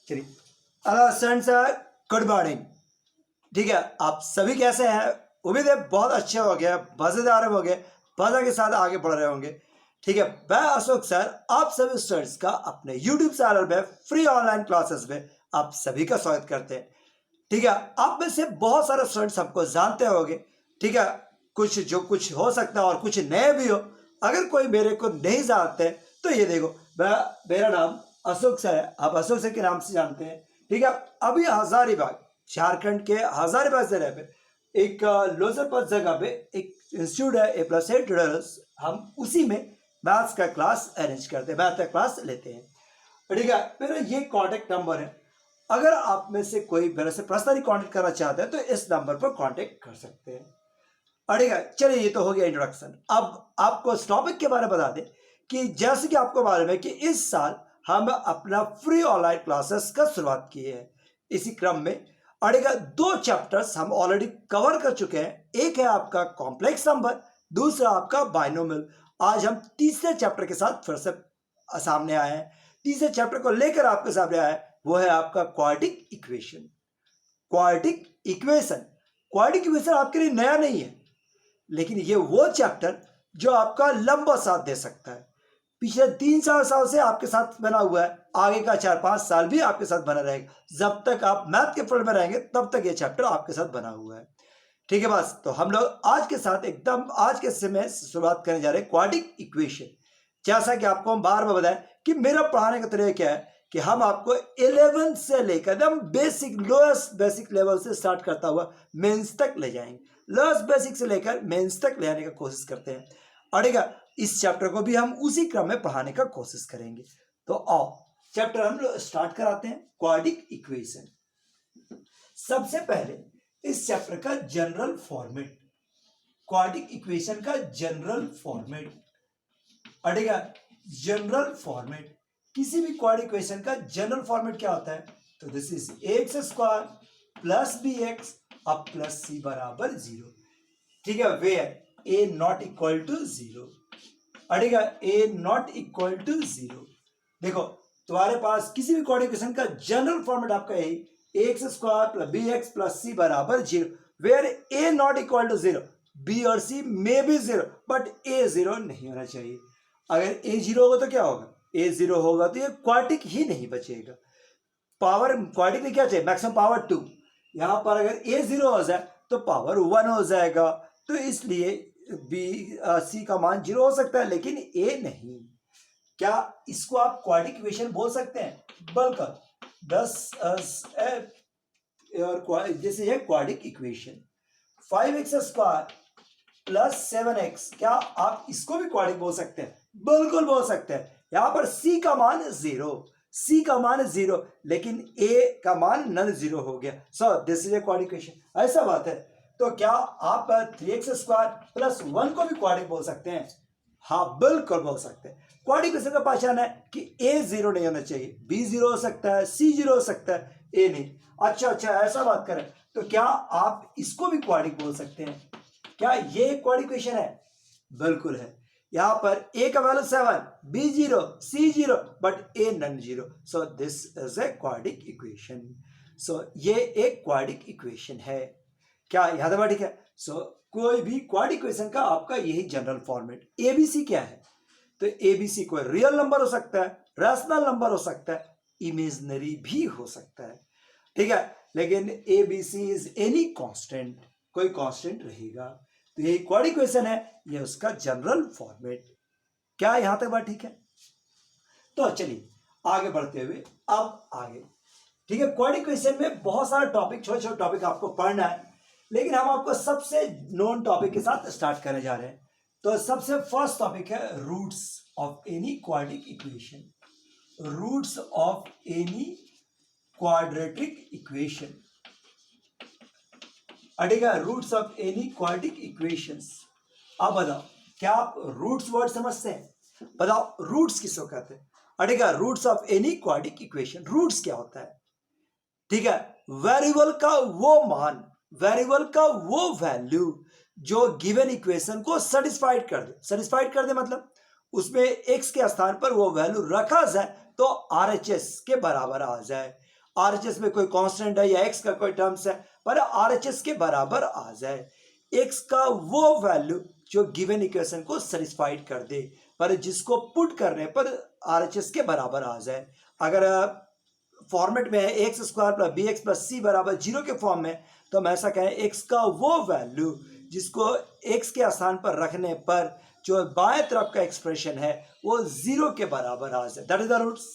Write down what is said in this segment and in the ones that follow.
चलिए, hello students, good morning. ठीक है, आप सभी कैसे हैं? उम्मीद है बहुत अच्छे हो गए, मजेदार हो गए, मजा के साथ आगे बढ़ रहे होंगे। ठीक है, मैं अशोक सर आप सभी स्टूडेंट्स का अपने यूट्यूब चैनल में फ्री ऑनलाइन क्लासेस में आप सभी का स्वागत करते हैं। ठीक है, आप में से बहुत सारे स्टूडेंट्स हमको जानते होंगे। ठीक है, कुछ हो सकता है और कुछ नए भी हो। अगर कोई मेरे को नहीं जानते तो ये देखो, मेरा नाम अशोक सर है, आप अशोक सर के नाम से जानते हैं। ठीक है, अभी हजारीबाग, झारखंड के हजारीबाग जिले में एक लोजरपत जगह पे एक इंस्टीट्यूट है, A+ ट्यूटोरियल्स। हम उसी में मैथ्स का क्लास अरेंज करते हैं, मैथ का क्लास लेते हैं। ठीक है, मेरा ये कॉन्टेक्ट नंबर है। अगर आप में से कोई मेरे से पर्सनली कांटेक्ट करना चाहते हैं तो इस नंबर पर कांटेक्ट कर सकते हैं। ठीक है, चलिए ये तो हो गया इंट्रोडक्शन। अब आपको इस टॉपिक के बारे में बता दें कि जैसे कि आपको मालूम है कि इस साल हम अपना फ्री ऑनलाइन क्लासेस का शुरुआत किए हैं। इसी क्रम में दो चैप्टर्स हम ऑलरेडी कवर कर चुके हैं। एक है आपका कॉम्प्लेक्स नंबर, दूसरा आपका बाइनोमियल। आज हम तीसरे चैप्टर के साथ फिर से सामने आए हैं। तीसरे चैप्टर को लेकर आपके सामने आए, वो है आपका quadratic equation. Quadratic equation quadratic equation आपके लिए नया नहीं है, लेकिन ये वो चैप्टर जो आपका लंबा साथ दे सकता है। पिछले 3-4 साल से आपके साथ बना हुआ है, आगे का 4-5 साल भी आपके साथ बना रहेगा। जब तक आप मैथ के फील्ड में रहेंगे तब तक ये चैप्टर आपके साथ बना हुआ है। ठीक है, बस तो हम लोग आज के साथ एकदम आज के समय शुरुआत करने जा रहे हैं क्वाड्रेटिक इक्वेशन। जैसा कि आपको हम बार बार बताएं कि मेरा पढ़ाने का तरीका क्या है कि हम आपको 11 से लेकर एकदम बेसिक लोएस्ट बेसिक लेवल से स्टार्ट करता हुआ मेंस तक ले जाएंगे। लोएस्ट बेसिक से लेकर मेंस तक ले आने का कोशिश करते हैं। और ठीक है, इस चैप्टर को भी हम उसी क्रम में पढ़ाने का कोशिश करेंगे। तो आओ चैप्टर हम लोग स्टार्ट कराते हैं, क्वाड्रेटिक इक्वेशन। सबसे पहले इस चैप्टर का जनरल फॉर्मेट, क्वाड्रेटिक इक्वेशन का जनरल फॉर्मेट। अड़ेगा जनरल फॉर्मेट, किसी भी क्वाड्रेटिक इक्वेशन का जनरल फॉर्मेट क्या होता है? तो this is ax² plus bx अब प्लस c बराबर 0। ठीक है, where a not equal to 0। अड़ेगा a नॉट इक्वल टू 0। देखो, तुम्हारे पास किसी भी क्वाड्रेटिक इक्वेशन का जनरल फॉर्मेट आपका यही ax² plus bx plus c बराबर 0, where a not equal to 0, b और c may be 0 but a 0 नहीं होना चाहिए। अगर a 0 होगा तो क्या होगा? a 0 होगा तो ये क्वाड्रेटिक ही नहीं बचेगा। पावर क्वाड्रेटिक में क्या चाहिए? Maximum power 2। यहां पर अगर a 0 हो जाए तो पावर 1 हो जाएगा। तो इसलिए c का मान 0 हो सकता है लेकिन a नहीं। क्या इसको आप क्वाड्रेटिक इक्वेशन बोल सकते हैं? बिल्कुल, 10 जैसे है quadratic equation. 5x² plus 7x, क्या आप इसको भी क्वाड्रेटिक बोल सकते हैं? बिल्कुल बोल सकते हैं। यहां पर c का मान 0, c का मान 0 लेकिन a का मान नन 0 हो गया। सो this is a quadratic equation. ऐसा बात है, तो क्या आप 3x² प्लस 1 को भी क्वाड्रेटिक बोल सकते हैं? हाँ, बिल्कुल बोल सकते हैं। क्वाड्रेटिक इक्वेशन का पहचान है कि a 0 नहीं होना चाहिए, b 0 हो सकता है, c 0 हो सकता है, a नहीं। अच्छा, ऐसा बात करें तो क्या आप इसको भी क्वाड्रेटिक बोल सकते हैं? क्या ये क्वाड्रेटिक इक्वेशन है? बिल्कुल है। यहां पर a का value 7, b 0, c 0 but a non 0। So this is a quadratic equation. So ये एक क्वाड्रेटिक इक्वेशन है। क्या याद है? ठीक है। सो कोई भी क्वाड्रेटिक इक्वेशन का आपका यही जनरल फॉर्मेट। ABC क्या है? तो ABC कोई रियल नंबर हो सकता है, रैशनल नंबर हो सकता है, इमेजिनरी भी हो सकता है। ठीक है, लेकिन ABC इज एनी कांस्टेंट, कोई कांस्टेंट रहेगा। तो ये क्वाड्रेटिक इक्वेशन है, ये उसका जनरल फॉर्मेट। क्या यहां तक बात ठीक है? तो चलिए आगे बढ़ते हुए अब आगे। ठीक है, क्वाड्रेटिक इक्वेशन में बहुत सारे टॉपिक, छोटे छोटे टॉपिक आपको पढ़ना है, लेकिन हम आपको सबसे नोन टॉपिक के साथ स्टार्ट करने जा रहे हैं। तो सबसे फर्स्ट टॉपिक है roots of any quadratic equation. Roots of any quadratic equation. अड़ेगा roots of any quadratic equations. अब बताओ, क्या आप रूट्स वर्ड समझते हैं? बताओ रूट्स किसको कहते हैं? अड़ेगा roots of any quadratic equation, roots क्या होता है? ठीक है, वेरिएबल का वो मान, वेरिएबल का वो वैल्यू जो गिवन इक्वेशन को सेटिस्फाइड कर दे। सेटिस्फाइड कर दे मतलब उसमें x के स्थान पर वो वैल्यू रखा जाए तो RHS के बराबर आ जाए। RHS में कोई कांस्टेंट है या x का कोई टर्म्स है, पर RHS के बराबर आ जाए, x का वो वैल्यू जो गिवन इक्वेशन को सेटिस्फाइड कर दे, पर जिसको पुट करने पर RHS के बराबर आ जाए। अगर फॉर्मेट में है x square plus b x plus c बराबर 0 के फॉर्म में, तो हम ऐसा कहें x का वो वैल्यू जिसको x के स्थान पर रखने पर जो बाएं तरफ का एक्सप्रेशन है वो 0 के बराबर आ जाए, दैट इज द रूट्स।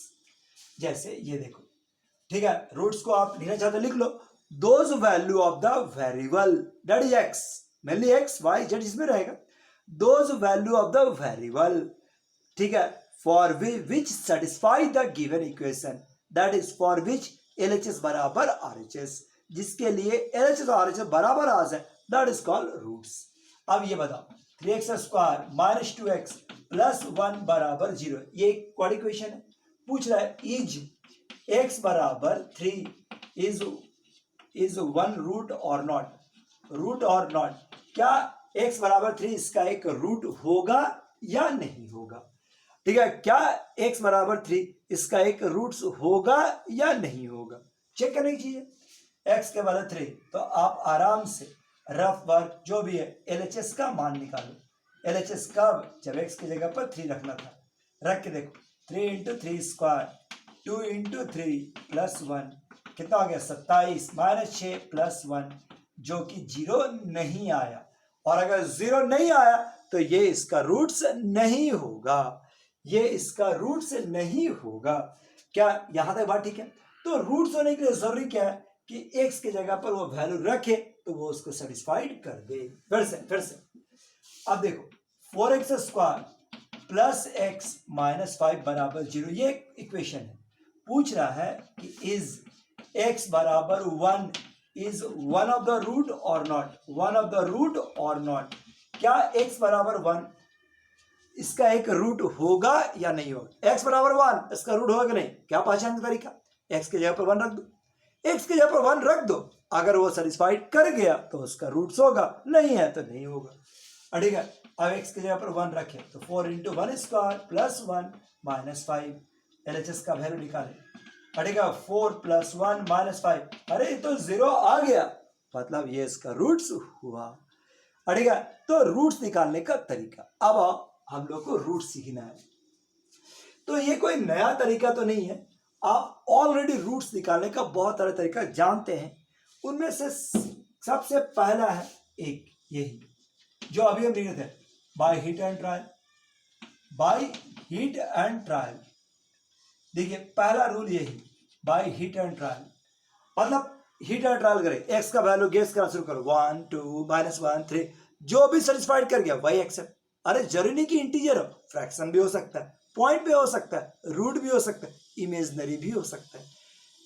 जैसे ये देखो, ठीक है, रूट्स को आप लिखना चाहते लिख लो, those value of the variable that is x, mainly x y z इसमें रहेगा, those value of the variable, ठीक है, for which satisfy the given equation, that is for which LHS बराबर RHS, जिसके लिए LHS और RHS बराबर आ जाए, दैट इज कॉल्ड रूट्स। अब ये बताओ 3x square minus 2x plus 1 बराबर 0, ये एक क्वाड इक्वेशन है। पूछ रहा है इज x बराबर 3 इज 1 रूट और नॉट, रूट और नॉट, क्या x बराबर 3 इसका एक रूट होगा या नहीं होगा, ठीक है, क्या x बराबर 3 इसका एक रूट्स होगा या नहीं होगा, चेक करने की चीज है। x के बराबर 3, तो आप आराम से रफ वर्क जो भी है LHS का मान निकालो। LHS कब, जब x की जगह पर 3 रखना था, रख के देखो 3 इंटू 3 स्क्वायर 2 इंटू 3 प्लस 1 कितना हो गया 27 माइनस 6 प्लस 1 जो कि 0 नहीं आया, और अगर 0 नहीं आया तो ये इसका रूट्स नहीं होगा, ये इसका रूट्स नहीं होगा। क्या यहां तक बात ठीक है? तो रूट्स होने के लिए जरूरी क्या है कि x की जगह पर वो वैल्यू रखे तो वो उसको सेटिस्फाइड कर दे। फिर से अब देखो 4x square plus x minus 5 बराबर 0, ये इक्वेशन है। पूछ रहा है कि इज x बराबर 1 is one of the root और not, one of the root और नॉट, क्या x बराबर 1 इसका एक रूट होगा या नहीं होगा। x बराबर 1 इसका रूट होगा कि नहीं, क्या पहचान का तरीका, x की जगह पर 1 रख दो, x की जगह पर 1 रख दो, अगर वो सेटिस्फाइड कर गया तो उसका रूट्स होगा, नहीं है तो नहीं होगा, ठीक है। अब x की जगह पर 1 रखे तो 4 into 1 square plus 1 minus 5, LHS का वैल्यू निकाले, ठीक है, 4 प्लस 1 माइनस 5, अरे तो 0 आ गया, मतलब ये इसका रूट्स हुआ, ठीक है। तो रूट्स निकालने का तरीका, अब हम लोग को रूट सीखना है, तो ये कोई नया तरीका तो नहीं है, आप ऑलरेडी रूट्स निकालने का बहुत सारे तरीका जानते हैं। उनमें से सबसे पहला है एक यही जो अभी हम लिखे थे, by hit and trial, by hit and trial. देखिए पहला रूल यही, बाय हिट एंड ट्रायल, मतलब हिट एंड ट्रायल करें, एक्स का वैल्यू गेस करना शुरू करो, 1 2 -1 3, जो भी सेटिस्फाइड कर गया वही एक्सेप्ट। अरे जरूरी नहीं कि इंटीजर हो, फ्रैक्शन भी हो सकता है, पॉइंट भी हो सकता है, रूट भी हो सकता है, इमेजनरी भी हो सकता है,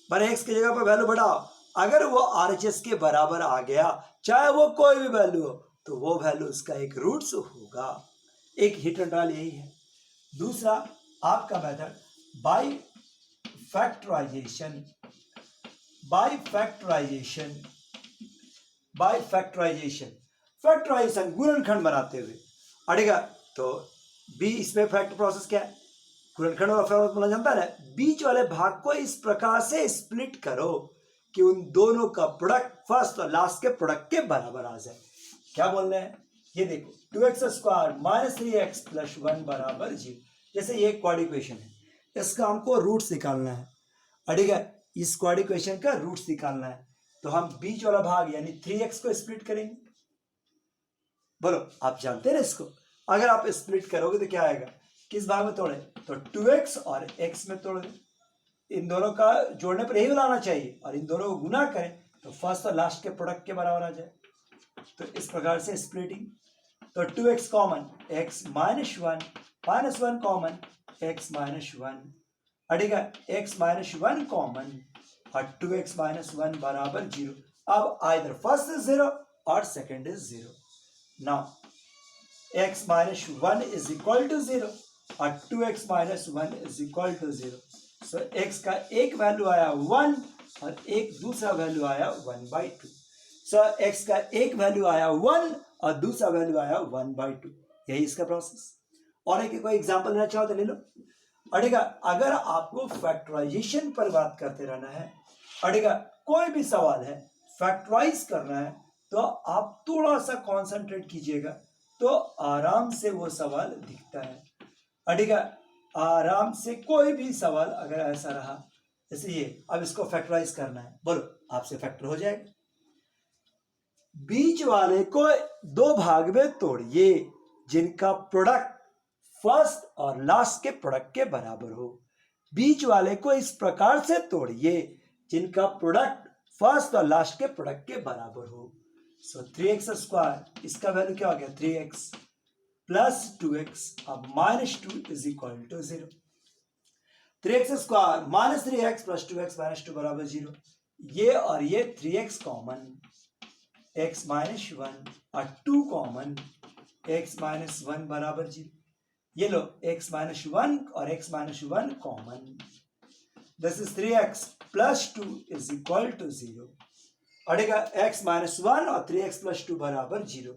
पर एक्स की जगह पर वैल्यू बढ़ाओ, अगर वो RHS के बराबर आ गया, चाहे वो कोई भी वैल्यू हो, तो वो वैल्यू उसका एक रूट्स होगा। एक हिट एंड ट्रायल यही है। दूसरा आपका method by factorisation, by factorisation, by factorisation, factorisation गुणनखंड बनाते हुए, अड़ेगा तो बी, इसमें फैक्टर प्रोसेस क्या है, गुणनखंड और फॉर्मूला जानता है ना, बीच वाले भाग को इस प्रकार से स्प्लिट करो कि उन दोनों का प्रोडक्ट फर्स्ट और लास्ट के प्रोडक्ट के बराबर आ जाए। क्या बोल रहे हैं, ये देखो 2x square minus 3x plus 1 बराबर 0, जैसे ये क्वाड इक्वेशन है, इसका हमको रूट्स निकालना है, ठीक है, इस क्वाड इक्वेशन का रूट्स निकालना है, तो हम बीच वाला भाग यानी 3x को स्प्लिट करेंगे। बोलो आप जानते हैं ना इसको, अगर आप स्प्लिट करोगे तो क्या आएगा, किस भाग में तोड़े, तो 2x और x में तोड़ दे, इन दोनों का जोड़ने पर यही लाना चाहिए, और इन दोनों को गुना करें तो फर्स्ट और लास्ट के प्रोडक्ट के बराबर आ जाए, तो इस प्रकार से स्प्लिटिंग, तो 2x common x minus 1 common x minus 1, ठीक है, x माइनस 1 कॉमन और 2x माइनस 1 बराबर 0। अब आइदर फर्स्ट इज 0 और second is 0, now x minus 1 is equal to 0 और 2x minus 1 is equal to 0, so x का एक वैल्यू आया 1 और एक दूसरा वैल्यू आया 1/2, सो x का एक वैल्यू आया 1 और दूसरा वैल्यू आया 1/2, यही इसका प्रोसेस। और एक कोई एग्जांपल लेना चाहो तो ले लो, ठीक है। अगर आपको फैक्टराइजेशन पर बात करते रहना है और ठीक है, कोई भी सवाल है फैक्टराइज करना है तो आप थोड़ा सा कॉन्सेंट्रेट कीजिएगा तो आराम से वो सवाल दिखता है। और ठीक है, आराम से कोई भी सवाल अगर ऐसा रहा जैसे ये, अब इसको फैक्टराइज करना है, बोलो आपसे फैक्टर हो जाएगा। बीच वाले को दो भाग में तोड़िए जिनका प्रोडक्ट फर्स्ट और लास्ट के प्रोडक्ट के बराबर हो। बीच वाले को इस प्रकार से तोड़िए जिनका प्रोडक्ट फर्स्ट और लास्ट के प्रोडक्ट के बराबर हो। सो 3x स्क्वायर, इसका वैल्यू क्या हो गया 3x प्लस 2x, अब -2 is equal to 0। 3x square minus 3x plus 2x minus 2 बराबर 0। ये और ये 3x कॉमन, x माइनस 1 और 2 कॉमन, x माइनस 1 बराबर 0। ये लो x माइनस 1 और x minus 1 common, this is 3x plus 2 is equal to 0। और x माइनस 1 और 3x प्लस 2 बराबर 0।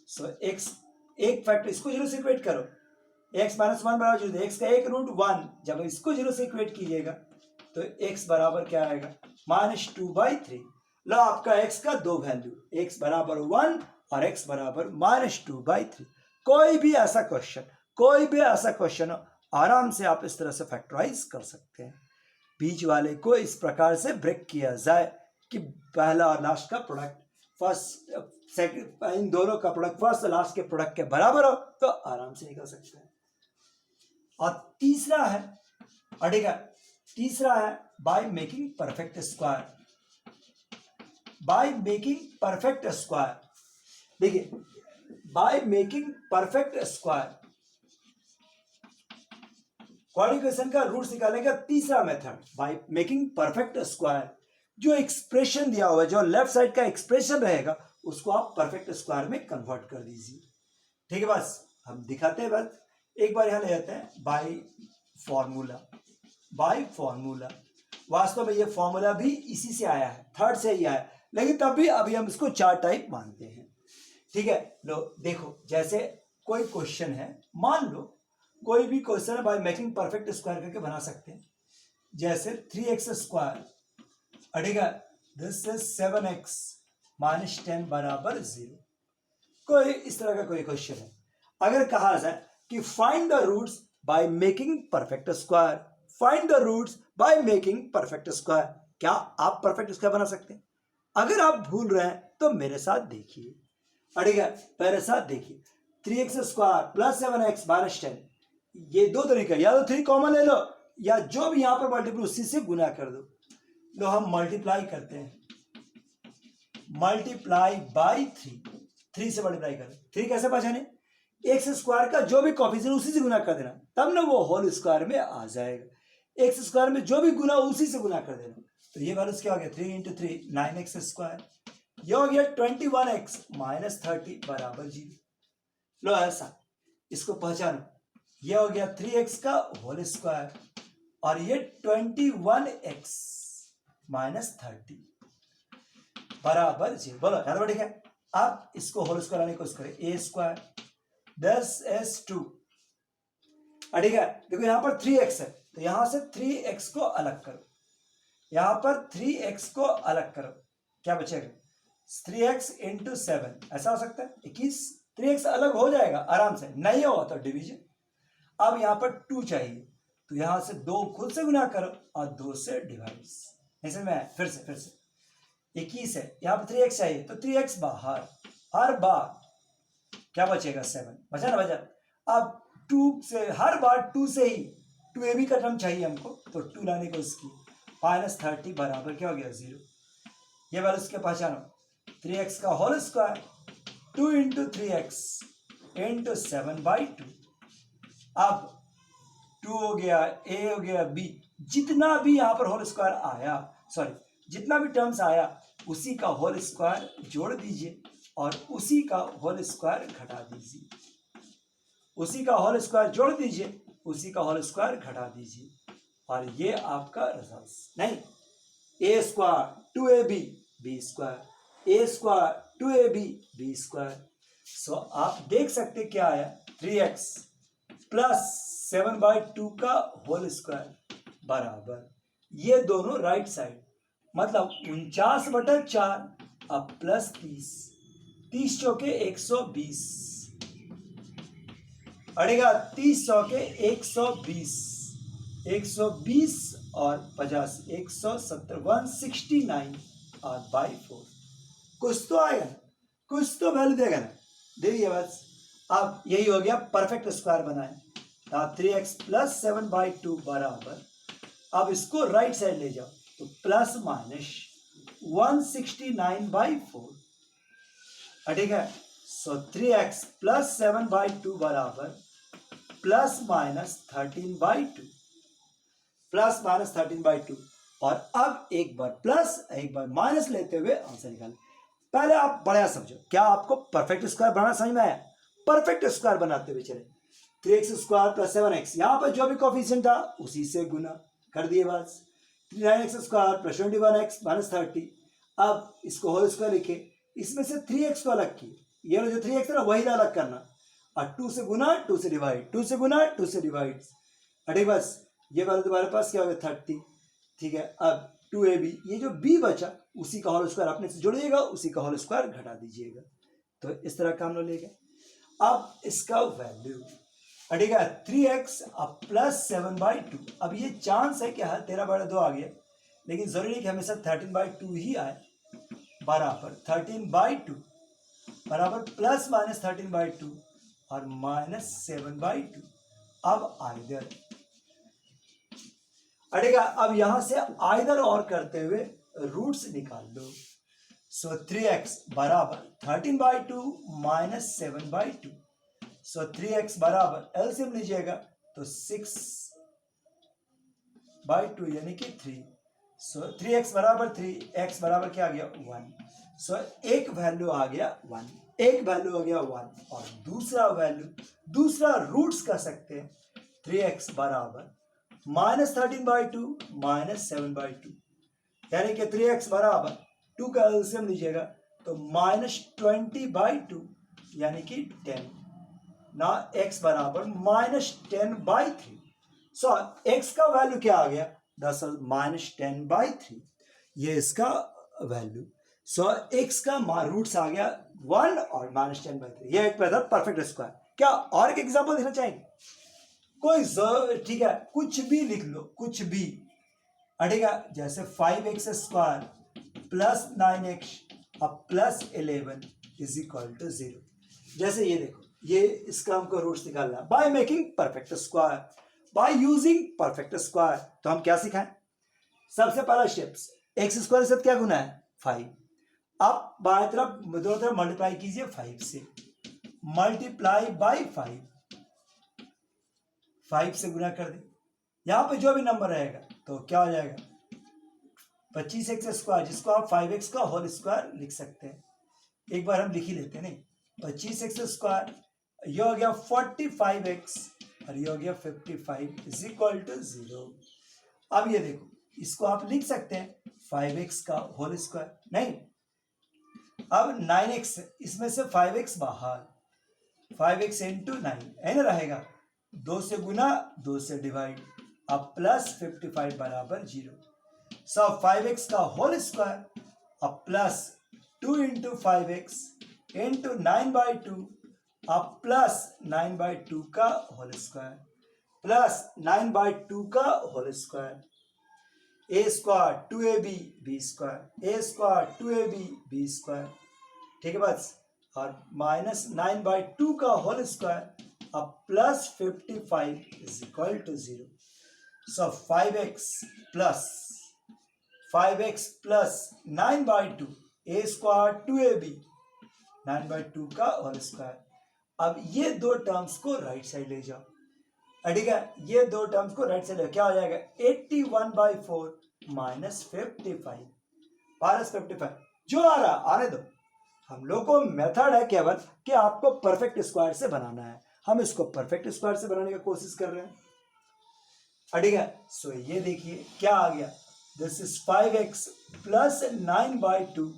सो x एक फैक्टर, इसको 0 से इक्वेट करो, x माइनस 1 बराबर 0, x का एक रूट 1, जब इसको 0 से इक्वेट कीजिएगा तो x बराबर क्या आएगा -2/3। लो आपका x का दो वैल्यू, x बराबर 1 और x बराबर -2/3। कोई भी ऐसा क्वेश्चन हो आराम से आप इस तरह से फैक्टराइज कर सकते हैं। बीच वाले को इस प्रकार से ब्रेक किया जाए कि पहला और लास्ट का प्रोडक्ट फर्स्ट सेकंड, इन दोनों का प्रोडक्ट फर्स्ट और लास्ट के प्रोडक्ट के बराबर हो तो आराम से निकल सकते हैं। और तीसरा है, और ठीक है, तीसरा है bye making perfect square. Bye making perfect square, देखिए बाय मेकिंग परफेक्ट स्क्वायर क्वाड्रिकेशन का रूट्स निकालने का तीसरा method, bye making perfect square. जो एक्सप्रेशन दिया हुआ है, जो लेफ्ट साइड का एक्सप्रेशन रहेगा उसको आप परफेक्ट स्क्वायर में कन्वर्ट कर दीजिए। ठीक है, बस हम दिखाते हैं, बस एक बार यहां ले जाते हैं बाय फॉर्मूला। बाय फॉर्मूला, वास्तव में ये फॉर्मूला भी इसी से आया है, थर्ड से ही आया है, लेकिन तब भी अभी हम इसको 4 टाइप मानते हैं। ठीक है, लो देखो, जैसे कोई क्वेश्चन है, मान लो कोई भी क्वेश्चन है, बाय मेकिंग परफेक्ट स्क्वायर करके बना सकते हैं। जैसे 3x स्क्वायर, ठीक है, दिस इज 7x माइनस 10 बराबर 0। कोई इस तरह का कोई क्वेश्चन है, अगर कहा जाए कि find the roots by making perfect square, find the roots by making perfect square, क्या आप परफेक्ट स्क्वायर बना सकते हैं? अगर आप भूल रहे हैं तो मेरे साथ देखिए, ठीक है, मेरे साथ देखिए। 3x square plus 7x minus 10, ये दो तरीका, या तो 3 कॉमन ले लो या जो भी यहां पर मल्टीप्लाई उसी से गुना कर दो। लो हम मल्टीप्लाई करते हैं, मल्टीप्लाई बाई 3 से मल्टीप्लाई करें। 3 कैसे पहचाने? एक्स स्क्वायर का जो भी कॉफिशिएंट उसी से गुना कर देना, तब ना वो होल स्क्वायर में आ जाएगा। एक्स स्क्वायर में जो भी गुना उसी से गुना कर देना, तो ये वैल्यूज क्या हो गया 3 × 3 9x स्क्वायर, ये हो गया 21x माइनस 30 बराबर 0। लो ऐसा, इसको पहचानो, ये हो गया 3x का होल स्क्वायर और ये 21x माइनस 30 बराबर 0। बोलो ज्यादा ठीक है। अब इसको होल स्क्वायर लाने की कोशिश करें, a स्क्वायर 10s2, ठीक है। देखो यहां पर 3x है तो यहां से 3x को अलग करो, यहां पर 3x को अलग करो, क्या बचेगा 3x × 7, ऐसा हो सकता है 21। 3x अलग हो जाएगा आराम से, नहीं हो तो डिवीजन। अब यहां पर 2 चाहिए तो यहां से 2 खुद से गुना करो और 2 से डिवाइड, ऐसे में फिर से 21 है, यहां पर 3x चाहिए तो 3x बाहर, हर बार क्या बचेगा 7, बचा ना बचा। अब 2 से हर बार 2 से ही 2ab का टर्म चाहिए हमको, तो 2 लाने को इसकी माइनस 30 बराबर क्या हो गया 0। ये वैल्यू इसके पहचानो, 3x का होल स्क्वायर 2 × 3x × 7/2। अब 2 हो गया, a हो गया, b, जितना भी यहां पर होल स्क्वायर आया, सॉरी जितना भी टर्म्स आया उसी का होल स्क्वायर जोड़ दीजिए और उसी का होल स्क्वायर घटा दीजिए, उसी का होल स्क्वायर जोड़ दीजिए, उसी का होल स्क्वायर घटा दीजिए, और ये आपका रिजल्ट। नहीं, a square 2ab b square, a square 2ab b square. So आप देख सकते क्या आया 3x प्लस 7/2 का होल स्क्वायर बराबर, ये दोनों राइट साइड मतलब 49/4 अब प्लस 30, 30 चौके 120 अड़ेगा, 30 चौके 120, 120 और 50 170, 169 और बाई 4 कुछ तो आएगा ना, कुछ तो वैल्यू देगा ना, देखिए बस। अब यही हो गया परफेक्ट स्क्वायर बनाए। 3x प्लस 7/2 बराबर, अब इसको राइट साइड ले जाओ तो प्लस माइनस 169/4, ठीक है। सो 3x प्लस 7/2 बराबर प्लस माइनस 13/2, प्लस माइनस 13/2। और अब एक बार प्लस एक बार माइनस लेते हुए आंसर निकालें। पहले आप बढ़िया समझो, क्या आपको परफेक्ट स्क्वायर बनाना समझ में आया? परफेक्ट स्क्वायर बनाते हुए चले, 3x स्क्वायर प्लस 7x, यहां पर जो भी कोफिशिएंट था उसी से गुना कर दिए बस। 9x square plus 21x minus 30, अब इसको होल स्क्वायर लिखे, इसमें से 3x को अलग किए, ये जो 3x है ना वही अलग करना, और 2 से गुना 2 से डिवाइड, 2 से गुना 2 से डिवाइड, अरे बस ये वाला तुम्हारे पास क्या हो गया 30, ठीक है। अब 2ab, ये जो b बचा उसी का होल स्क्वायर अपने से जोड़िएगा, उसी का होल स्क्वायर घटा दीजिएगा, तो इस तरह का हम लोग ले गए। अब इसका वैल्यू अड़ेगा 3x अब प्लस 7/2, अब ये चांस है कि हाँ 13/2 आ गया, लेकिन जरूरी है कि हमेशा 13/2 ही आए, बराबर 13/2 बराबर प्लस माइनस 13/2 और माइनस 7/2। अब आइदर अड़ेगा, अब यहां से आइदर और करते हुए रूट्स निकाल लो। सो 3x बराबर 13/2 माइनस 7/2, सो 3x बराबर एलसीएम लीजिएगा तो 6/2 यानी कि 3, सो 3x बराबर 3, x बराबर क्या आ गया 1, सो एक वैल्यू आ गया 1, एक वैल्यू आ गया 1, और दूसरा वैल्यू दूसरा रूट्स कर सकते हैं, 3x बराबर माइनस 13/2 माइनस 7/2, यानी कि 3x बराबर 2 का एलसीएम लीजिएगा तो माइनस 20/2 यानी कि 10, ना x बराबर माइनस 10/3, सो x का वैल्यू क्या आ गया दरअसल माइनस 10/3, ये इसका वैल्यू। सो x का रूट्स आ गया 1 और माइनस 10/3, ये एक परफेक्ट स्क्वायर। क्या और एक एग्जांपल देना चाहेंगे? कोई ठीक है, कुछ भी लिख लो, कुछ भी अड़ेगा, जैसे 5x स्क्वायर प्लस 9x अब प्लस 11 इज इक्वल टू 0। जैसे ये देखो, ये इसका हमको रूट्स निकालना है bye making perfect square, by using perfect square. तो हम क्या सिखाएं? सबसे पहला स्टेप्स, एक्स स्क्वायर से क्या गुना है 5, अब बाएं तरफ दोनों तरफ मल्टीप्लाई कीजिए 5 से, मल्टीप्लाई बाय 5 से गुना कर दे, यहां पे जो भी नंबर रहेगा तो क्या हो जाएगा 25x स्क्वायर, जिसको आप 5x का होल स्क्वायर लिख सकते हैं। एक बार हम लिख ही लेते हैं, नहीं 25x स्क्वायर, ये हो गया 45x और ये हो गया 55 इज इक्वल टू 0। अब ये देखो, इसको आप लिख सकते हैं 5x का होल स्क्वायर, नहीं अब 9x, इसमें से 5x बाहर, 5x इंटू 9 है ना रहेगा, 2 से गुना 2 से डिवाइड, अब प्लस 55 बराबर 0, सो 5x का होल स्क्वायर अब प्लस 2 इंटू 5x इंटू 9/2 अब प्लस 9/2 का होल स्क्वायर प्लस 9/2 का whole square, a square 2ab b square, a square 2ab b square, ठीक है बस, और माइनस 9/2 का होल स्क्वायर अब plus 55 is equal to 0। So 5x plus 9/2 a square 2ab 9/2 का होल स्क्वायर। अब ये दो टर्म्स को राइट साइड ले जाओ, ठीक है, ये दो टर्म्स को राइट साइड ले, क्या हो जाएगा 81/4 माइनस 55 प्लस 55, जो आ रहा आने दो, हम लोग को मेथड है केवल कि आपको परफेक्ट स्क्वायर से बनाना है, हम इसको परफेक्ट स्क्वायर से बनाने की कोशिश कर रहे हैं, ठीक है। सो ये देखिए क्या आ गया, दिस इज 5x प्लस 9/2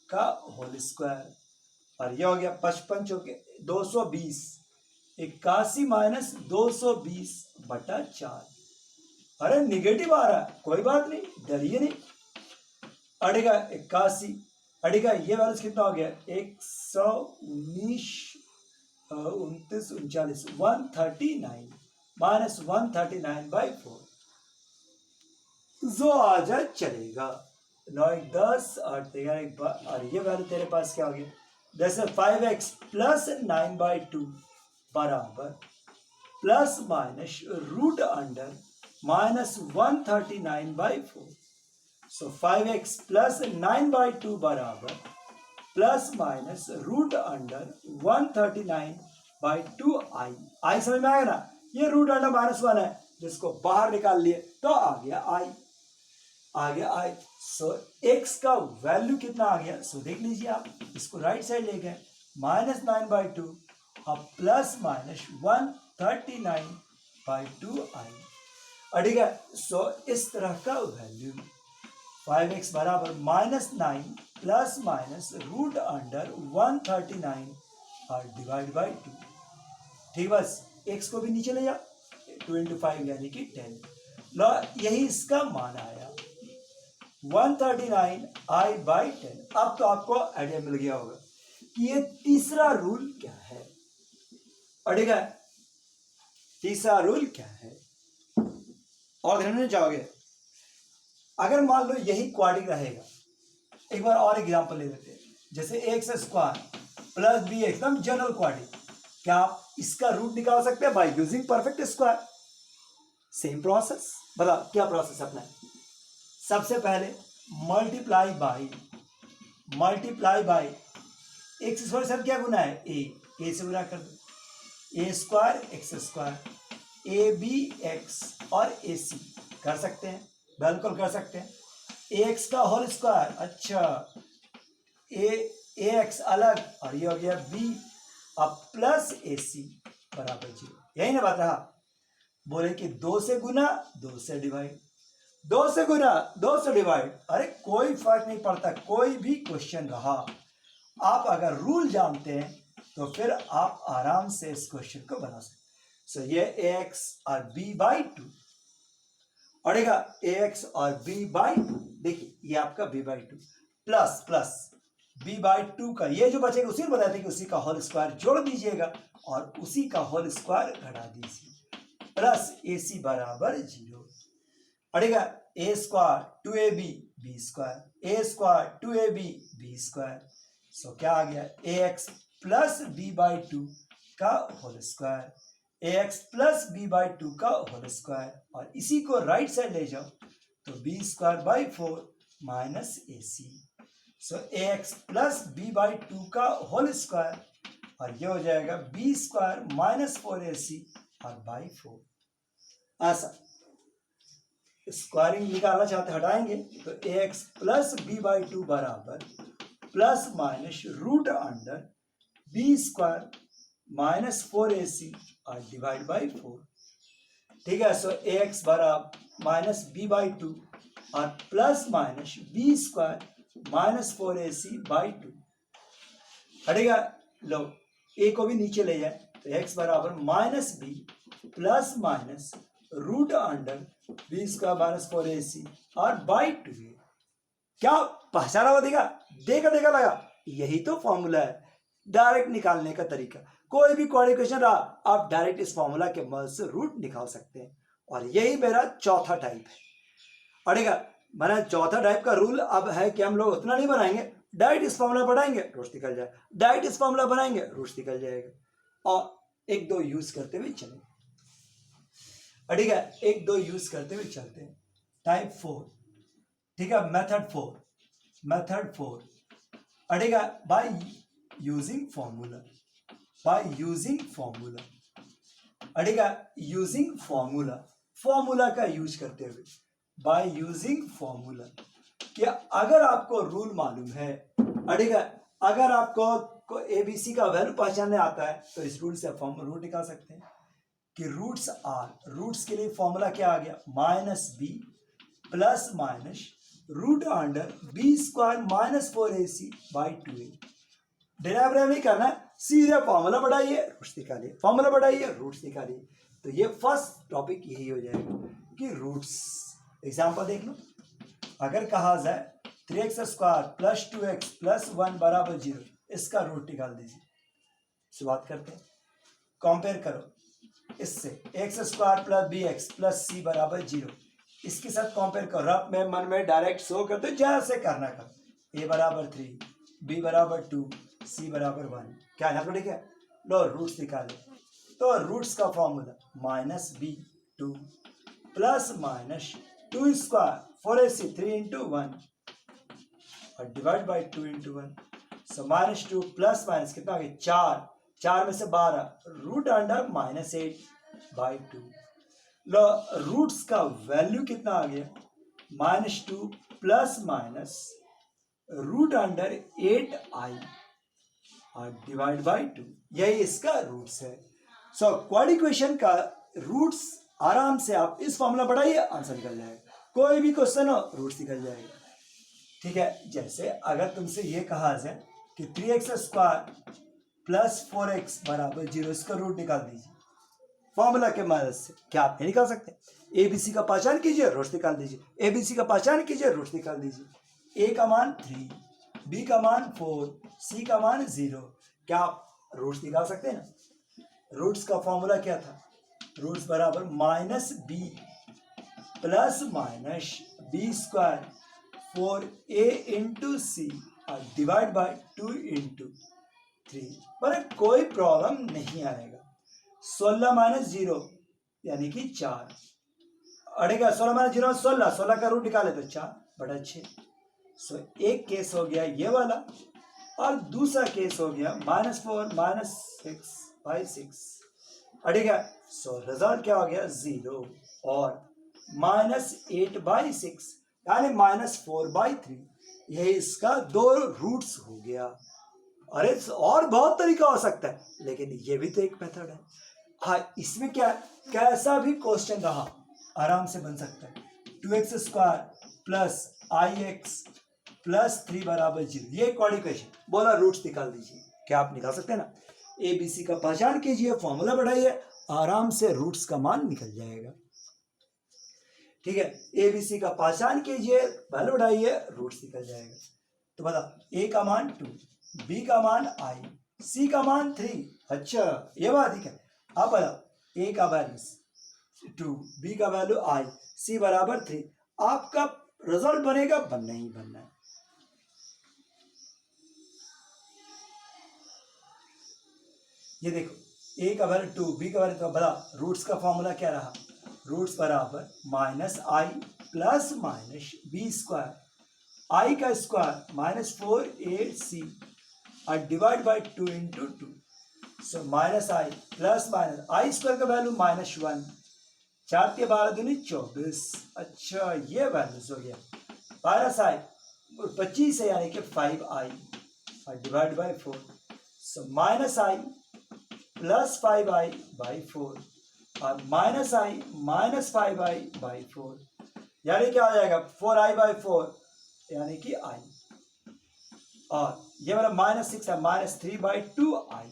का होल स्क्वायर, और ये हो गया 55 चौके 220, 81 माइनस 220/4, अरे निगेटिव आ रहा है, कोई बात नहीं, डरिए नहीं, अड़ेगा 81, अड़ेगा ये वैल्यूज कितना हो गया 119 29 39 139 माइनस 139/4 जो आ जाए चलेगा। 9 1 10 8 11 और ये वैल्यू तेरे पास क्या हो गया जैसे 5x प्लस 9/2 बराबर plus minus root under minus 139/4। So 5x plus 9/2 बराबर प्लस माइनस रूट अंडर 139/2 आई समझ में आएगा ना। ये रूट अंडर -1 है जिसको बाहर निकाल लिए तो आ गया आई। सो x का वैल्यू कितना आ गया सो देख लीजिए आप, इसको राइट साइड ले गए -9/2 अब प्लस माइनस 139/2 आई। ठीक है, सो इस तरह का वैल्यू 5x बराबर -9 प्लस माइनस रूट अंडर 139 और डिवाइड बाई 2। ठीक, बस x को भी नीचे ले जा 2 × 5 यानी कि 10। लो यही इसका मान आया 139i/10। अब तो आपको आइडिया मिल गया होगा कि ये तीसरा रूल क्या है। ठीक है, तीसरा रूल क्या है और ध्यान में जाओगे। अगर मान लो यही क्वाड्रिक रहेगा, एक बार और एग्जांपल ले लेते हैं, जैसे x² प्लस बी एकदम जनरल क्वाड्रिक, क्या आप इसका रूट निकाल सकते हैं by using perfect square. Same process, बताओ क्या प्रोसेस अपना है। सबसे पहले मल्टीप्लाई बाई एक्स स्क्वायर से क्या गुना है ए से गुना कर दो a² x² abx और ac कर सकते हैं, बिल्कुल कर सकते हैं। ax का होल स्क्वायर, अच्छा ax अलग और ये हो गया b अब प्लस ac बराबर 0। यही ना बात रहा। बोले कि 2 से गुना 2 से डिवाइड, 2 से गुना 2 से डिवाइड, अरे कोई फर्क नहीं पड़ता, कोई भी क्वेश्चन रहा आप अगर रूल जानते हैं तो फिर आप आराम से इस क्वेश्चन को बना सकते। सो ये ax और b/2 अड़ेगा ax और b/2, देखिए ये आपका b/2 प्लस प्लस b/2 का ये जो बचेगा उसी को बताते हैं कि उसी का होल स्क्वायर जोड़ दीजिएगा और उसी का होल स्क्वायर घटा दीजिए प्लस ac बराबर 0। अड़ेगा a² 2ab b² a² 2ab b²। सो क्या आ गया ax प्लस b/2 का whole square ax plus b/2 का होल स्क्वायर और इसी को राइट साइड ले जाओ तो b²/4 माइनस ac। सो ax प्लस b/2 का होल स्क्वायर और ये हो जाएगा b² माइनस 4ac और बाई 4। ऐसा स्क्वायरिंग निकालना चाहते हटाएंगे तो ax प्लस b/2 बराबर plus minus root under b² minus 4ac और डिवाइड बाई 4। ठीक है, सो ax बराबर माइनस b/2 और plus minus b² minus 4ac by 2। हटेगा, लो a को भी नीचे ले जाए तो x बराबर minus b plus minus root under b² minus 4ac और बाई 2। क्या पहचाना हुआ देखा लगा, यही तो फॉर्मूला है डायरेक्ट निकालने का तरीका। कोई भी क्वाड्रेटिक इक्वेशन रहा आप डायरेक्ट इस फॉर्मूला के मदद से रूट निकाल सकते हैं और यही मेरा चौथा टाइप है। अड़ेगा मैंने चौथा टाइप का रूल अब है कि हम लोग उतना नहीं बनाएंगे, डायरेक्ट इस फॉर्मूला बढ़ाएंगे रूट्स निकल जाए, डायरेक्ट इस फॉर्मूला बनाएंगे रूट्स निकल जाएगा और 1-2 यूज करते हुए चलेंगे। ठीक है, 1-2 यूज करते हुए चलते हैं। टाइप 4, ठीक है, मेथड 4 अड़ेगा बाय यूजिंग फॉर्मूला अड़ेगा यूजिंग फॉर्मूला का यूज करते हुए बाय यूजिंग फॉर्मूला। क्या अगर आपको रूल मालूम है, अड़ेगा अगर आपको एबीसी का वैल्यू पहचानने आता है तो इस रूल से आप रूट निकाल सकते हैं कि रूट्स के लिए फॉर्मूला क्या आ गया -b plus minus root under b² minus 4ac by 2a। Derive नहीं करना, सीधे फॉर्मूला बढ़ाइए रूट्स निकालिए, फॉर्मूला बढ़ाइए रूट्स निकालिए। तो ये फर्स्ट टॉपिक यही हो जाएगा कि रूट्स। एग्जांपल देख लो, अगर कहा जाए 3x square plus 2x plus 1 बराबर 0, इसका रूट निकाल दीजिए। शुरुआत करते हैं, कंपेयर करो इससे, x square plus b x plus c बराबर 0, इसके साथ कंपेयर करो। रफ में मन में डायरेक्ट शो कर दो, जैसे करना कर। ए बराबर 3, बी बराबर 2, सी बराबर 1, क्या है? ठीक है, लो रूट्स निकाले। तो रूट्स का formula minus b 2 plus minus 2 square 4ac 3 into 1 और divide by 2 into 1। So minus 2 plus minus कितना आ गया? 4, 4 में से 12, रूट अंडर माइनस 8 बाई 2। लो रूट्स का वैल्यू कितना आ गया? Minus 2 plus minus root under 8i और डिवाइड बाई 2, यही इसका रूट्स है। सो क्वाड इक्वेशन का रूट्स आराम से आप इस फॉर्मूला बढ़ाइए, आंसर निकल जाएगा। कोई भी क्वेश्चन हो रूट्स निकल जाएगा। ठीक है, जैसे अगर तुमसे ये कहा जाए कि 3x स्क्वायर प्लस 4x बराबर 0, इसका रूट निकाल दीजिए फॉर्मूला के मदद से, क्या आप नहीं निकाल सकते? ABC का पहचान कीजिए, रूट्स निकाल दीजिए। ABC का पहचान कीजिए, रूट्स निकाल दीजिए। A का मान 3, B का मान 4, C का मान 0, क्या आप रूट्स निकाल सकते हैं ना? रूट्स का फॉर्मूला क्या था? रूट्स बराबर minus b plus minus b square 4a into c और डिवाइड बाई 2 इंटू 3, पर कोई प्रॉब्लम नहीं आएगा। 16 माइनस 0 यानी कि 4 अड़ेगा। 16 माइनस 0 16, 16 का रूट निकाले तो 4 बटा 6। सो एक केस हो गया ये वाला, और दूसरा केस हो गया -4 माइनस 6 बाई 6 अड़ेगा। सो रिजल्ट क्या हो गया? 0 और -8 बाई 6 यानी -4 बाई 3, यही इसका दो रूट्स हो गया। अरे और बहुत तरीका हो सकता है, लेकिन ये भी तो एक मेथड है। हाँ, इसमें क्या, कैसा भी क्वेश्चन रहा आराम से बन सकता है। 2x square plus ix plus 3 बराबर 0, ये क्वाड इक्वेशन, बोला रूट्स निकाल दीजिए, क्या आप निकाल सकते हैं ना? ABC का पहचान कीजिए, फॉर्मूला बढ़ाइए, आराम से रूट्स का मान निकल जाएगा। ठीक है, ABC का पहचान कीजिए, वैल्यू बढ़ाइए, रूट्स निकल जाएगा। तो बता, A का मान 2, B का मान I, C का मान 3। अच्छा, ये बात ठीक है। अब बता, A का वैल्यू 2, B का वैल्यू I, C बराबर 3, आपका रिजल्ट बनेगा, बनना ही बनना है। ये देखो, A का वैल्यू 2, B का वैल्यू, तो बता रूट्स का फॉर्मूला क्या रहा? रूट्स बराबर माइनस आई प्लस माइनस बी स्क्वायर, आई का स्क्वायर -4ac और divide by 2 into 2। So minus I plus minus I square का वैल्यू -1, 4 के 12 दूनी 24। अच्छा, ये वैल्यूज हो गया। माइनस आई 25 है यानी कि 5i और divide by 4। So minus I plus 5i by 4 और minus I minus 5i by 4, यानी क्या आ जाएगा? 4i बाई 4 यानी कि i, और ये मेरा -6 है, -3 बाई 2i।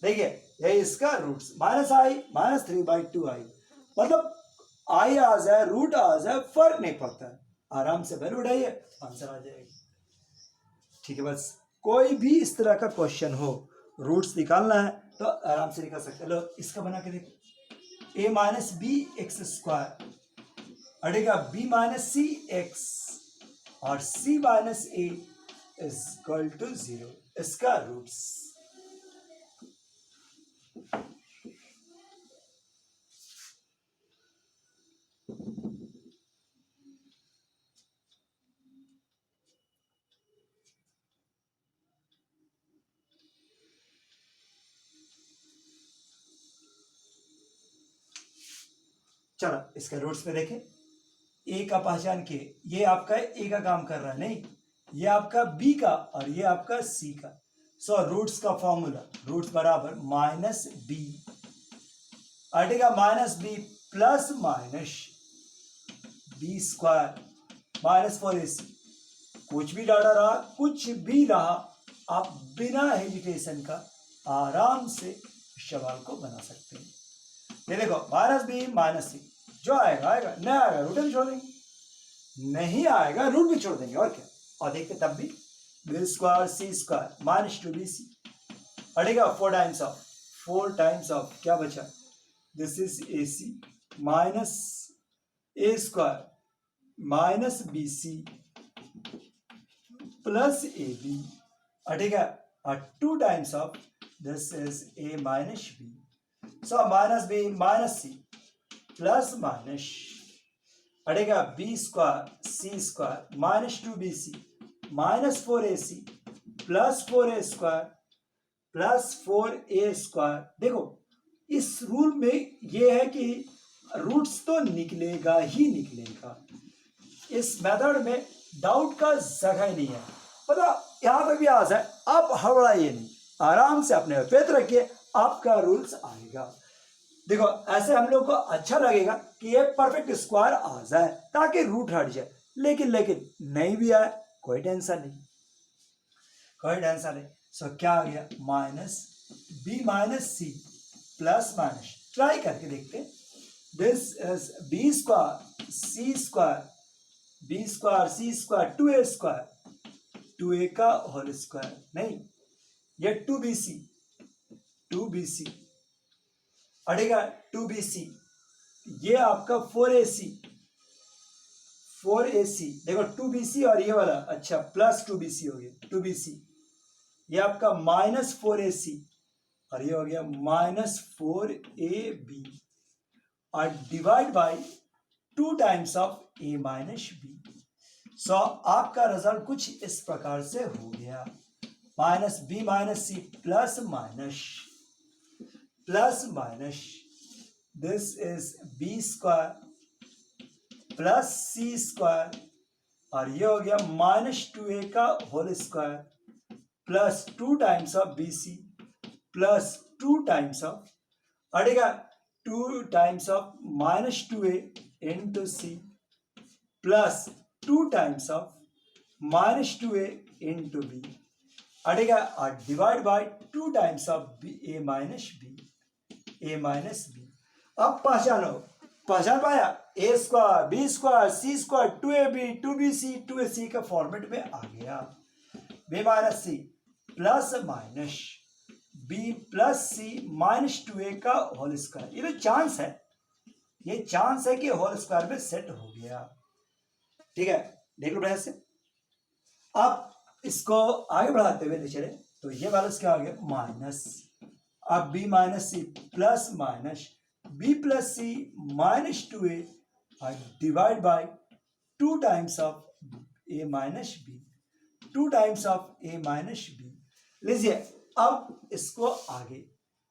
देखिए, ये इसका रूट्स -i -3 बाई 2i, मतलब i आ जाए, रूट आ जाए, फर्क नहीं पड़ता है। आराम से वैल्यू उठाइए, आंसर आ जाएगा। ठीक है, बस कोई भी इस तरह का क्वेश्चन हो, रूट्स निकालना है तो आराम से निकाल सकते हैं। लो इसका बना के देखो, a minus b x square अड़ेगा b माइनस सी एक्स और c minus a is equal to 0, इसका रूट्स। चलो इसका रूट्स में देखें, ए का पहचान के, ये आपका ए का काम कर रहा है, नहीं ये आपका बी का और ये आपका सी का। सो रूट्स का फॉर्मूला, रूट्स बराबर माइनस बी अटेगा minus b plus minus b square -4ac, कुछ भी डाटा रहा, कुछ भी रहा, आप बिना हेजिटेशन का आराम से सवाल को बना सकते हैं। ये देखो, -b -c, जो आएगा आएगा, नहीं आएगा रूट भी छोड़ देंगे, नहीं आएगा रूट भी छोड़ देंगे, और क्या। और देखते तब भी b square c square minus 2bc हटेगा 4 टाइम्स ऑफ क्या बचा, this is a c minus a square minus b c plus a b हटेगा 2 times of this is a minus b, so minus b minus c plus minus हटेगा b square c square minus 2bc minus 4ac plus 4a square plus 4a square. देखो इस rule में ये है कि roots तो निकलेगा ही निकलेगा, इस मेथड में डाउट का जगह ही नहीं है। पता यहां तक भी आ जाए, आप हड़बड़ाइए नहीं, आराम से अपने पेट रखिए, आपका रूल्स आएगा। देखो ऐसे हम लोग को अच्छा लगेगा कि ये परफेक्ट स्क्वायर आ जाए ताकि रूट हट जाए, लेकिन नहीं भी आए कोई टेंशन नहीं, कोई टेंशन नहीं। सो क्या आ गया minus b minus c plus minus, try करके देखते, this is b square c square b square c square 2a square 2a का होल स्क्वायर, नहीं ये 2bc अड़ेगा 2bc, ये आपका 4ac देखो 2bc और ये वाला अच्छा प्लस 2bc हो गया 2bc, ये आपका माइनस 4ac और ये हो गया माइनस 4ab और divide by 2 times of a minus b। So आपका रिजल्ट कुछ इस प्रकार से हो गया minus b minus c plus minus this is b square plus c square और ये हो गया माइनस 2a का whole square plus 2 times of b c plus 2 times of अड़ेगा 2 times of minus 2a into c plus 2 times of minus 2a into b अड़ेगा और divide by 2 times of a minus b अब पहचान पाया, a square b square c square 2ab 2bc 2ac का format में आ गया, b minus c plus minus b plus c minus 2a का whole square, ये तो चांस है कि होल स्क्वायर में सेट हो गया। ठीक है देख लो से, अब इसको आगे बढ़ाते हुए चले तो ये वाला क्या हो गया माइनस, अब b minus c plus minus b plus c minus 2a और divide by 2 times of a minus b 2 times of a minus b. लीजिए अब इसको आगे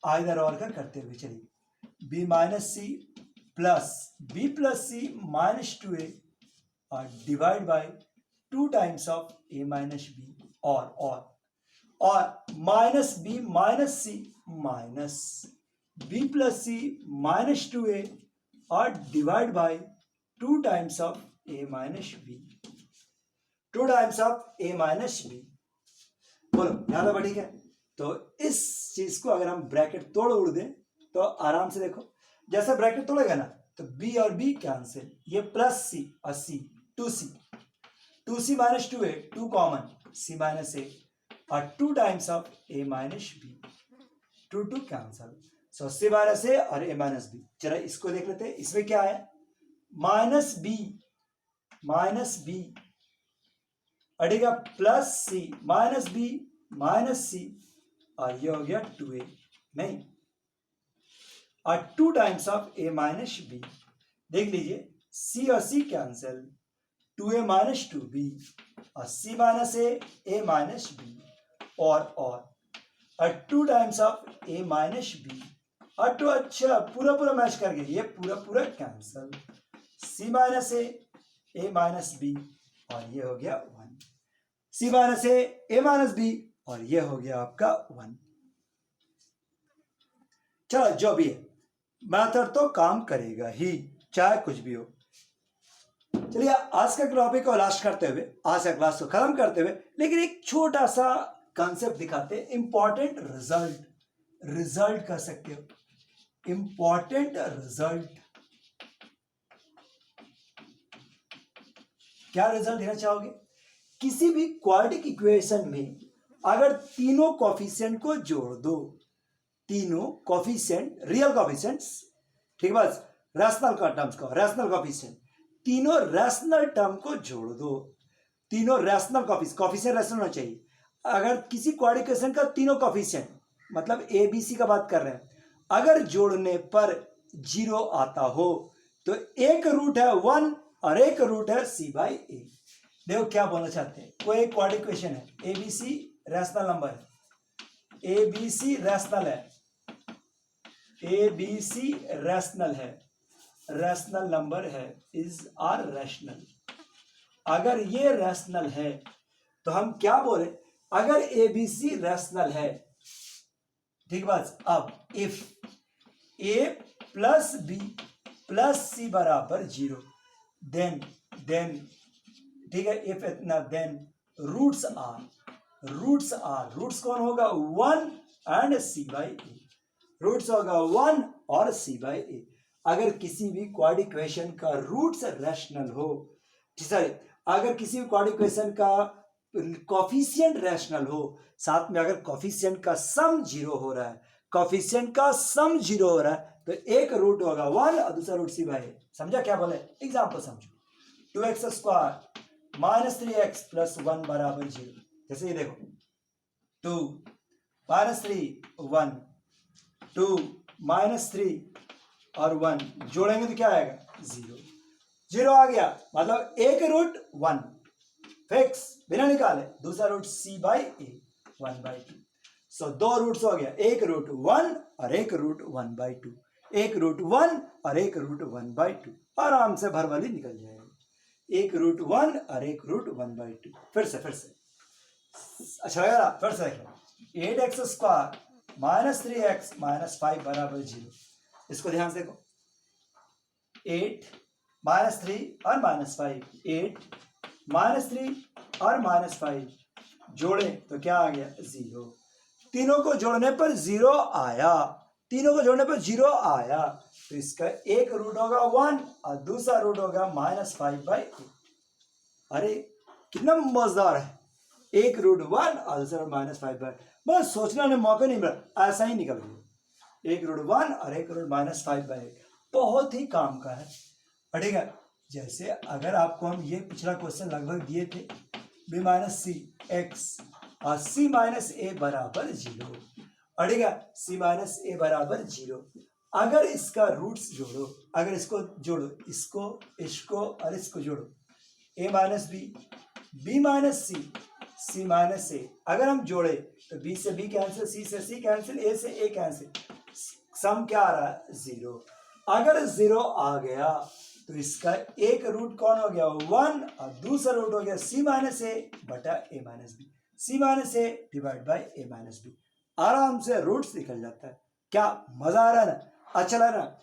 आइदर और का करते हुए चलिए, B minus c minus 2a और divide by 2 times of a minus b और minus b minus c minus b plus c minus 2a और divide by 2 times of a minus b 2 times of a minus b. बोलो याद है ठीक है, तो इस चीज को अगर हम ब्रैकेट तोड़ उड़ दें तो आराम से देखो, जैसे ब्रैकेट तोड़ेगा ना तो बी और बी कैंसिल, ये प्लस सी और c 2c minus 2a 2 common c minus a और 2 times of a minus b 2 cancel, so c minus a और a माइनस b। चलो इसको देख लेते हैं, इसमें क्या है माइनस b अड़ेगा प्लस c माइनस c और ये हो गया 2a नहीं और 2 times of a minus b। देख लीजिए c और c cancel 2a minus 2b और c minus a minus b और 2 times of a minus b और 2 अच्छा पूरा मैच करके ये पूरा cancel c minus a minus b और ये हो गया 1 c minus a minus b और ये हो गया आपका 1। चलो जो भी है मेथड तो काम करेगा ही चाहे कुछ भी हो। चलिए आज का टॉपिक को लास्ट करते हुए आज का क्लास को खत्म करते हुए लेकिन एक छोटा सा कंसेप्ट दिखाते हैं, इंपॉर्टेंट रिजल्ट कर सकते हो, इंपॉर्टेंट रिजल्ट। क्या रिजल्ट देना चाहोगे? किसी भी क्वाड्रेटिक इक्वेशन में अगर तीनों कोफिशिएंट को जोड़ दो, तीनों कोफिशिएंट रियल कोफिशिएंट्स, ठीक है, बस रैशनल का टर्म्स को रैशनल कोफिशिएंट, तीनों रैशनल टर्म को जोड़ दो, तीनों रैशनल कोफिशिएंट रैशनल होना चाहिए। अगर किसी क्वाड्रेटिक इक्वेशन का तीनों कोफिशिएंट मतलब ए बी सी का बात कर रहे हैं, अगर जोड़ने पर 0 आता हो तो एक रूट है 1 और एक रूट है c बाई ए। देखो क्या बोलना चाहते हैं, कोई एक क्वाड्रेटिक इक्वेशन है, a b c rational number है, ए बी सी रैशनल है, ए बी सी रैशनल है, रैशनल नंबर है, इज आर रैशनल। अगर ये रैशनल है तो हम क्या बोले, अगर ए बी सी रैशनल है, ठीक बात। अब if a plus b plus c बराबर 0, देन ठीक है, इफ इतना देन रूट्स कौन होगा 1 and c by a, roots होगा 1 और सी बाई ए। अगर किसी भी क्वाड्रेटिक इक्वेशन का रूट्स रैशनल हो, सॉरी, अगर किसी भी क्वाड्रेटिक इक्वेशन का कोफिशिएंट रैशनल हो, साथ में अगर कोफिशिएंट का सम 0 हो रहा है, कोफिशिएंट का सम 0 हो रहा है, तो एक रूट होगा 1 और दूसरा रूट सी बाई ए। समझा क्या बोले, एग्जांपल समझो, 2x square minus 3x plus 1 बराबर 0। जैसे ये देखो 2 माइनस 3 1, 2 माइनस 3 और 1 जोड़ेंगे तो क्या आएगा 0 आ गया, मतलब एक रूट 1 फिक्स बिना निकाले, दूसरा रूट c बाई ए 1/2। सो दो रूट्स हो गया, एक रूट 1 और एक रूट 1/2, एक रूट 1 और एक रूट 1/2, आराम से भरभली निकल जाएगा, एक रूट 1 और एक रूट 1/2। फिर से अच्छा लगा, फिर से देख लो, 8x square minus 3x minus 5 बराबर 0। इसको ध्यान से देखो, 8 माइनस 3 और माइनस 5, 8 माइनस 3 और माइनस 5 जोड़े तो क्या आ गया 0। तीनों को जोड़ने पर 0 आया, तीनों को जोड़ने पर 0 आया, तो इसका एक रूट होगा 1 और दूसरा रूट होगा माइनस 5/8। अरे कितना मजेदार है, एक रूट 1 और दूसरा माइनस 5/8। बस सोचने में मौका नहीं मिला, ऐसा ही निकल गया, एक रूट 1 और एक रूट माइनस 5/8, बहुत ही काम का है। ठीक है, जैसे अगर आपको हम ये पिछला क्वेश्चन लगभग दिए थे, b माइनस सी एक्स और c माइनस ए बराबर 0, अड़ेगा c माइनस ए बराबर 0। अगर इसका रूट्स जोड़ो, अगर इसको जोड़ो, इसको और इसको जोड़ो, a minus b, b minus c, c minus a, अगर हम जोड़े तो b से b कैंसिल, c से c कैंसिल, a से a कैंसिल, सम क्या आ रहा है 0। अगर 0 आ गया तो इसका एक रूट कौन हो गया 1 और दूसरा रूट हो गया c माइनस ए बटा a minus b, c minus a divide by a minus b, आराम से रूट्स निकल जाता है। क्या मजा आ रहा है ना, अच्छा लग रहा है,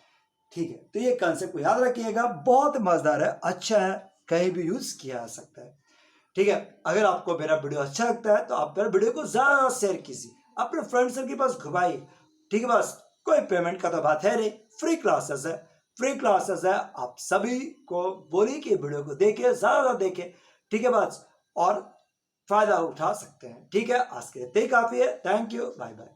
ठीक है। तो ये कंसेप्ट को याद रखिएगा, बहुत मजेदार है, अच्छा है, कहीं भी यूज किया जा सकता है। ठीक है, अगर आपको मेरा वीडियो अच्छा लगता है तो आप मेरे वीडियो को ज्यादा शेयर कीजिए, अपने फ्रेंड सर्कल के पास घुमाइए। ठीक है, बस कोई पेमेंट का तो बात है नहीं, फ्री क्लासेस है, फ्री क्लासेस है, आप सभी को बोलिए कि वीडियो को देखिए, ज्यादा देखें। ठीक है, बस और फायदा उठा सकते हैं। ठीक है, आज के लिए काफी है, थैंक यू, बाय बाय।